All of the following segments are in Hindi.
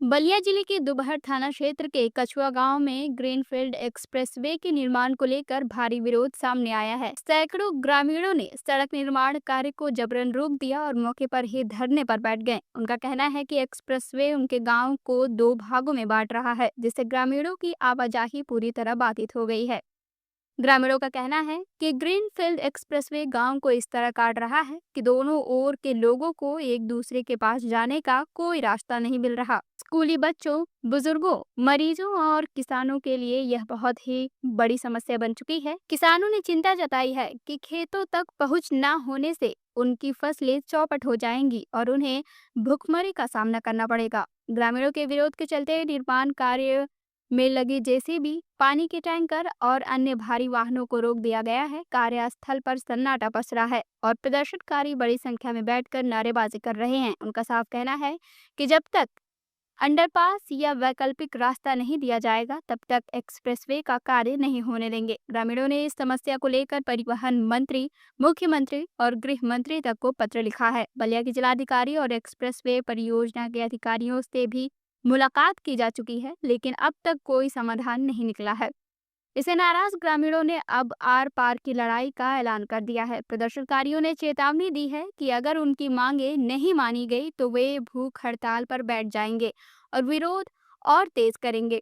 बलिया जिले के दुबहर थाना क्षेत्र के कछुआ गांव में ग्रीनफील्ड एक्सप्रेसवे के निर्माण को लेकर भारी विरोध सामने आया है। सैकड़ों ग्रामीणों ने सड़क निर्माण कार्य को जबरन रोक दिया और मौके पर ही धरने पर बैठ गए। उनका कहना है कि एक्सप्रेसवे उनके गांव को 2 भागों में बांट रहा है, जिससे ग्रामीणों की आवाजाही पूरी तरह बाधित हो गई है। ग्रामीणों का कहना है कि ग्रीनफील्ड एक्सप्रेसवे गांव को इस तरह काट रहा है कि दोनों ओर के लोगों को एक दूसरे के पास जाने का कोई रास्ता नहीं मिल रहा। स्कूली बच्चों, बुजुर्गों, मरीजों और किसानों के लिए यह बहुत ही बड़ी समस्या बन चुकी है। किसानों ने चिंता जताई है कि खेतों तक पहुंच न होने से उनकी फसलें चौपट हो जाएंगी और उन्हें भुखमरी का सामना करना पड़ेगा। ग्रामीणों के विरोध के चलते निर्माण कार्य में लगी जेसीबी, पानी के टैंकर और अन्य भारी वाहनों को रोक दिया गया है। कार्यस्थल पर सन्नाटा पसरा है और प्रदर्शनकारी बड़ी संख्या में बैठकर नारेबाजी कर रहे हैं। उनका साफ कहना है कि जब तक अंडरपास या वैकल्पिक रास्ता नहीं दिया जाएगा, तब तक एक्सप्रेसवे का कार्य नहीं होने देंगे। ग्रामीणों ने इस समस्या को लेकर परिवहन मंत्री, मुख्यमंत्री और गृह मंत्री तक को पत्र लिखा है। बलिया के जिलाधिकारी और एक्सप्रेसवे परियोजना के अधिकारियों से भी मुलाकात की जा चुकी है, लेकिन अब तक कोई समाधान नहीं निकला है। इससे नाराज ग्रामीणों ने अब आर पार की लड़ाई का ऐलान कर दिया है। प्रदर्शनकारियों ने चेतावनी दी है कि अगर उनकी मांगे नहीं मानी गई तो वे भूख हड़ताल पर बैठ जाएंगे और विरोध और तेज करेंगे।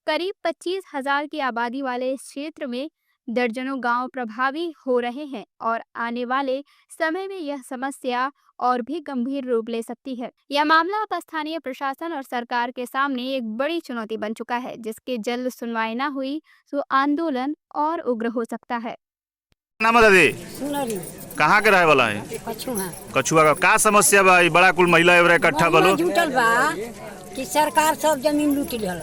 करीब 25,000 की आबादी वाले इस क्षेत्र में दर्जनों गांव प्रभावी हो रहे हैं और आने वाले समय में यह समस्या और भी गंभीर रूप ले सकती है। यह मामला अब स्थानीय प्रशासन और सरकार के सामने एक बड़ी चुनौती बन चुका है, जिसके जल्द सुनवाई न हुई तो आंदोलन और उग्र हो सकता है। नाम है दादी? सुनरी। कहाँ के रहे वाला है? कछुआ। कछुआ का समस्या बा? बड़ा कुल महिला एवरे इकट्ठा बलो जुटल बा कि सरकार सब जमीन लूट लिहल।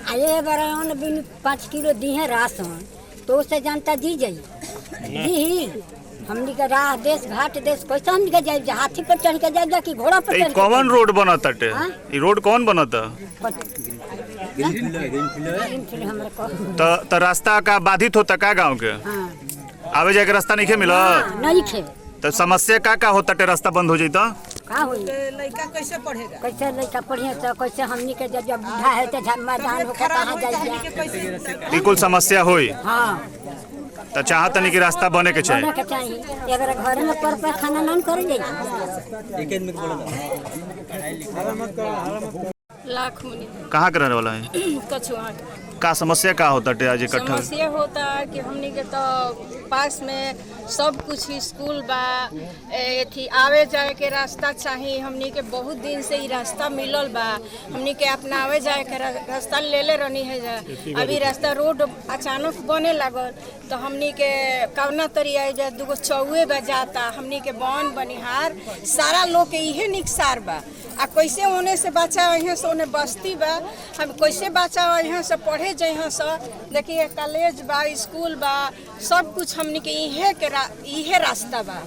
आये बरान बिन 5 किलो दी है राशन, तो से जनता दी जाई दी। हमनी के राह देश घाट देश कैसे हमनी के जाए? हाथी पर चढ़ के जाए कि घोड़ा पर चढ़ के? कौन रोड बनता टे? ई रोड कौन बनता? तो रास्ता का बाधित होता का गांव के? आवे जाए के रास्ता नहीं मिला? नहीं खे। तो समस्या का होता टे? रास्ता बंद हो जाता का होई? लड़का कैसे पढ़ेगा? कैसे लड़का पढ़े तो कैसे हमनी के जब बूढ़ा है तो मैदान होकर कहां जाइए? ई कुल समस्या होई। हां, तो चाहत नहीं कि रास्ता बने के चाहिए। बने के चाहिए। अगर घर में पर खाना नहीं कर जाए। एक मिनट बोलो। लाख मुनि। कहाँ के रहने वाला है? कछुआ। का समस्या का होता टे आज इकट्ठा? समस्या होता कि हमनी के तो पास में सब कुछ स्कूल बा, एथी आवे जाए के रास्ता चाहिए। हमनी के बहुत दिन से ही रास्ता मिलल बा, हमनी के अपना आवे जाए के रास्ता ले रहनी है। अभी रास्ता रोड अचानक बने लगल तो हमनी के कवना तरिया जा 2 चौवे बजाता। हमनी के बन बनिहार सारा लोग के इहे निकसार बा। आ कैसे होने से बच्चा यहाँ से उन्हें बस्ती बा, हम कैसे बच्चा यहाँ से पढ़े जाए से? देखिए कॉलेज बा, स्कूल बा, सब कुछ हमनी के इहे रास्ता बा।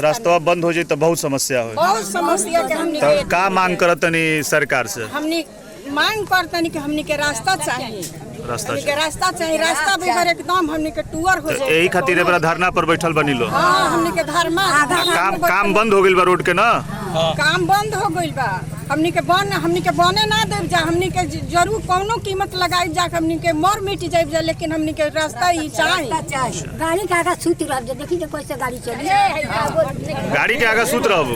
रास्ता बंद हो जाए तो बहुत समस्या हो। बहुत समस्या के हमनी के का मांग करतनी सरकार से? हमनी मांग करतनी कि हमनी के रास्ता चाहिए। रास्ता चाहिए। रास्ता भी एकदम हमनी के टूर हो जाए। यही खातिर बड़ा धरना पर बैठल बनी लो। हाँ, हमनी के काम बंद हो गइल बा रोड के ना? काम बंद हो गइल बा। हमनी के बने ना देव जा। हमनी के जरूर कोनो कीमत लगाई जा, हमनी के मर मिट जाए जा, लेकिन हमनी के रास्ता ही चाहिए। गाड़ी के आगे सूत रह जा, देखी जे कैसे गाड़ी चली। गाड़ी के आगे सूत रहबो।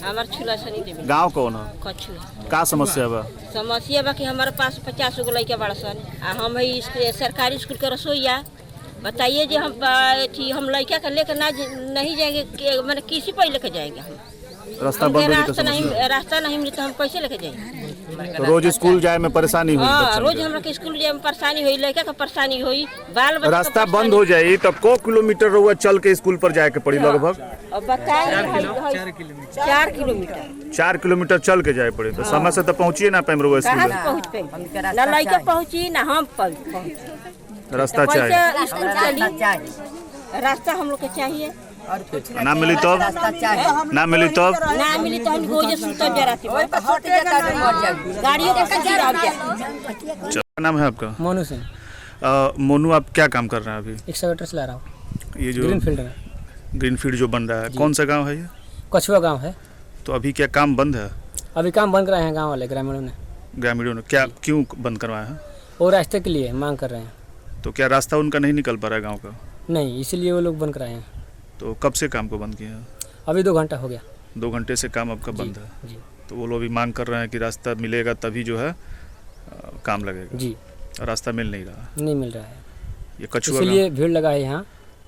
हमार छुला सनी देवी। गांव कौन है? कछुआ। का समस्या बा? समस्या बा कि हमारे पास 50 गो लड़का बड़ा सन आ हम सरकारी स्कूल के रसोईया। बताइए जे हम लड़का के लेकर नहीं जाएंगे, मैंने किसी पर लेकर जाएंगे? हम रास्ता नहीं मिले तो हम कैसे लेके जाएंगे? तो रोज स्कूल जाए में परेशानी हुई? रोज हमरा के स्कूल जाए में परेशानी हुई, लड़का के परेशानी हुई, बाल बच्चा। रास्ता बंद हो जाए तो को किलोमीटर रहुआ चल के स्कूल पर जाए के पड़ी? लगभग 4 किलोमीटर। 4 किलोमीटर चल के जाए पड़ी। तो समय से तो पहुँचिए ना पाए रहुआ स्कूल? पहुँच पे ना लड़का पहुँची ना हम पहुँच। रास्ता चाहिए। रास्ता हम लोग के चाहिए। ना मिली तो ना मिली तो हम रोज सुतल जराती गाड़ियों का। क्या नाम है आपका? मोनू सिंह। मोनू, आप क्या काम कर रहे हैं अभी? एक्सकवेटर चला रहा हूँ। ये जो ग्रीनफील्ड में। ग्रीनफील्ड जो बन रहा है, कौन सा गांव है ये? कछुआ गांव है। तो अभी क्या काम बंद है? अभी काम बंद कराए हैं गांव वाले ग्रामीणों ने। ग्रामीणों ने क्या क्यों बंद करवाया है? वो रास्ते के लिए मांग कर रहे हैं। तो क्या रास्ता उनका नहीं निकल पा रहा है गाँव का? नहीं, इसीलिए वो लोग बंद कराए हैं। तो कब से काम को बंद किया है? अभी 2 घंटा हो गया। 2 घंटे से काम आपका बंद है? जी तो वो लोग अभी मांग कर रहे हैं कि रास्ता मिलेगा तभी जो है काम लगेगा। जी, रास्ता मिल नहीं रहा। नहीं मिल रहा है, ये कछुआ इसीलिए भीड़ लगा है यहाँ।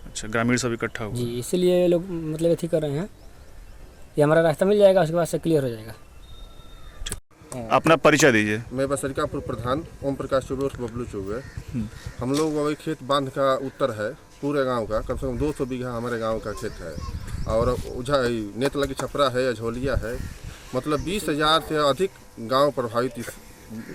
अच्छा, ग्रामीण सब इकट्ठा हुआ? जी, इसीलिए ये लोग मतलब अथी कर रहे हैं कि हमारा रास्ता मिल जाएगा, उसके बाद से क्लियर हो जाएगा। अपना परिचय दीजिए। मैं बसरिकापुर प्रधान ओम प्रकाश चौबे और बबलू चौबे। हम लोग वही खेत बांध का उत्तर है पूरे गांव का, कम से कम 200 बीघा हमारे गांव का खेत है। और उझा नेतला की छपरा है, अझोलिया है, मतलब 20,000 से अधिक गांव प्रभावित इस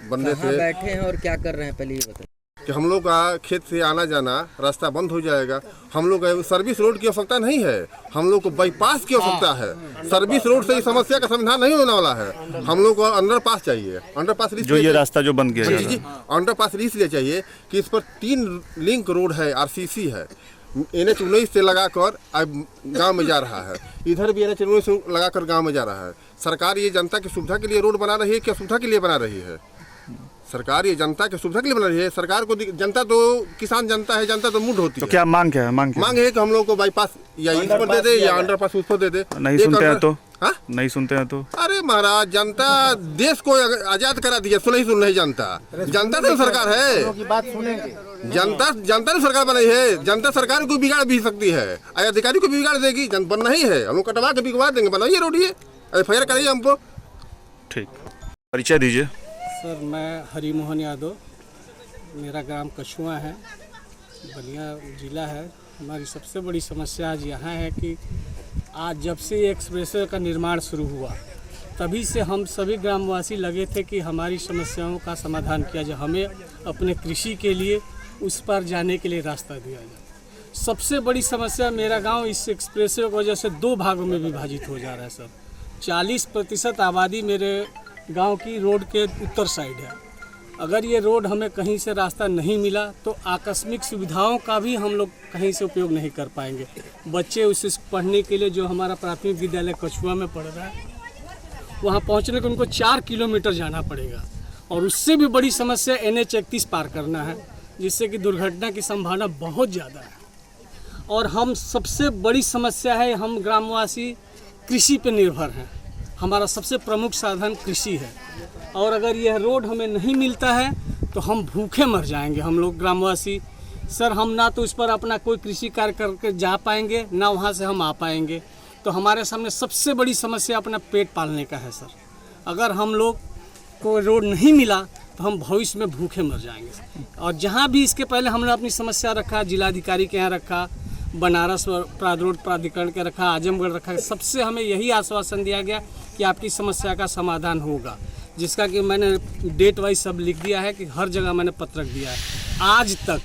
बनने से। बैठे हैं और क्या कर रहे हैं पहले ये बताइए। कि हम लोग का खेत से आना जाना रास्ता बंद हो जाएगा। हम लोग सर्विस रोड की आवश्यकता नहीं है, हम लोग को बाईपास की आवश्यकता है। सर्विस रोड से इस समस्या का समाधान नहीं होने वाला है। हम लोग को अंडरपास चाहिए। अंडरपास जो ये रास्ता जो बंद किया जा रहा जी, अंडरपास इसलिए चाहिए कि इस पर 3 लिंक रोड है, RCC है, NH-19 से लगाकर गांव में जा रहा है, इधर भी NH-19 से लगाकर गांव में जा रहा है। सरकार ये जनता की सुविधा के लिए रोड बना रही है, क्या सुविधा के लिए बना रही है? सरकार ये जनता की सुविधा के लिए बना रही है। सरकार को जनता तो किसान जनता है, जनता तो मूड होती तो है। क्या मांग क्या है? मांग है कि हम लोग को बाईपास या इस पर दे दे या अंडरपास उस पर दे दे। नहीं सुनते हैं तो? हाँ, नहीं सुनते हैं तो? अरे महाराज, जनता देश को आजाद करा दिया, सुन रही जनता। जनता तो सरकार है, जनता ने सरकार बनाई है। जनता सरकार को बिगाड़ भी सकती है, अधिकारी को भी बिगाड़ देगी। बनना ही है, हम लोग कटवा के बिगवा देंगे। बनाइए रोड, ये FIR कराइए हमको। ठीक, परिचय दीजिए। सर, मैं हरिमोहन यादव, मेरा ग्राम कछुआ है, बलिया जिला है। हमारी सबसे बड़ी समस्या आज यहाँ है कि आज जब से एक्सप्रेसवे का निर्माण शुरू हुआ तभी से हम सभी ग्रामवासी लगे थे कि हमारी समस्याओं का समाधान किया जाए, हमें अपने कृषि के लिए उस पर जाने के लिए रास्ता दिया जाए। सबसे बड़ी समस्या, मेरा गांव इस एक्सप्रेसवे की वजह से 2 भागों में विभाजित हो जा रहा है सर। 40% आबादी मेरे गांव की रोड के उत्तर साइड है। अगर ये रोड हमें कहीं से रास्ता नहीं मिला तो आकस्मिक सुविधाओं का भी हम लोग कहीं से उपयोग नहीं कर पाएंगे। बच्चे उस पढ़ने के लिए, जो हमारा प्राथमिक विद्यालय कछुआ में पढ़ रहा है, वहाँ पहुँचने को उनको 4 किलोमीटर जाना पड़ेगा। और उससे भी बड़ी समस्या NH-31 पार करना है, जिससे कि दुर्घटना की संभावना बहुत ज़्यादा है। और हम सबसे बड़ी समस्या है, हम ग्रामवासी कृषि पर निर्भर हैं। हमारा सबसे प्रमुख साधन कृषि है, और अगर यह रोड हमें नहीं मिलता है तो हम भूखे मर जाएंगे, हम लोग ग्रामवासी। सर, हम ना तो इस पर अपना कोई कृषि कार्य करके जा पाएंगे, ना वहाँ से हम आ पाएंगे। तो हमारे सामने सबसे बड़ी समस्या अपना पेट पालने का है सर। अगर हम लोग को रोड नहीं मिला तो हम भविष्य में भूखे मर जाएंगे। और जहाँ भी इसके पहले हमने अपनी समस्या रखा, जिलाधिकारी के यहाँ रखा, बनारस रोड प्राधिकरण के रखा, आजमगढ़ रखा, सबसे हमें यही आश्वासन दिया गया कि आपकी समस्या का समाधान होगा, जिसका कि मैंने डेट वाइज सब लिख दिया है कि हर जगह मैंने पत्रक दिया है। आज तक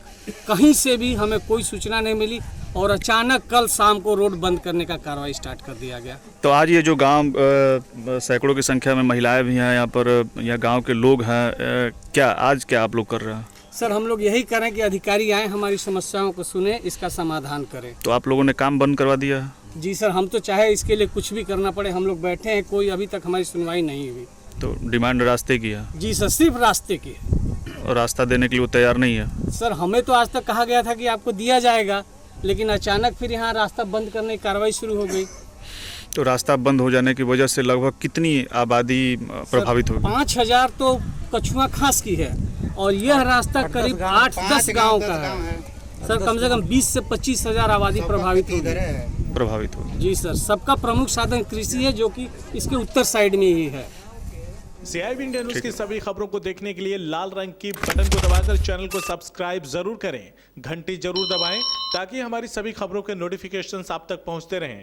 कहीं से भी हमें कोई सूचना नहीं मिली और अचानक कल शाम को रोड बंद करने का कार्रवाई स्टार्ट कर दिया गया। तो आज ये जो गांव सैकड़ों की संख्या में महिलाएं भी हैं यहाँ पर, यहाँ गांव के लोग हैं, क्या आज क्या आप लोग कर रहे हैं? सर, हम लोग यही करें कि अधिकारी आए, हमारी समस्याओं को सुने, इसका समाधान करें। तो आप लोगों ने काम बंद करवा दिया है? जी सर, हम तो चाहे इसके लिए कुछ भी करना पड़े, हम लोग बैठे हैं, कोई अभी तक हमारी सुनवाई नहीं हुई। तो डिमांड रास्ते की है? जी सर, सिर्फ रास्ते की। और रास्ता देने के लिए वो तैयार नहीं है? सर, हमें तो आज तक कहा गया था कि आपको दिया जाएगा, लेकिन अचानक फिर यहाँ रास्ता बंद करने की कार्रवाई शुरू हो गई। तो रास्ता बंद हो जाने की वजह से लगभग कितनी आबादी प्रभावित होगी? 5000 तो कछुआ खास की है, और यह रास्ता करीब 8-10 गाँव का है सर। कम से कम 20 से 25 हजार आबादी प्रभावित होगी। जी सर, सबका प्रमुख साधन कृषि है, जो कि इसके उत्तर साइड में ही है। CIB इंडिया न्यूज़ की सभी खबरों को देखने के लिए लाल रंग की बटन को दबाकर चैनल को सब्सक्राइब जरूर करें, घंटी जरूर दबाएं ताकि हमारी सभी खबरों के नोटिफिकेशंस आप तक पहुंचते रहें।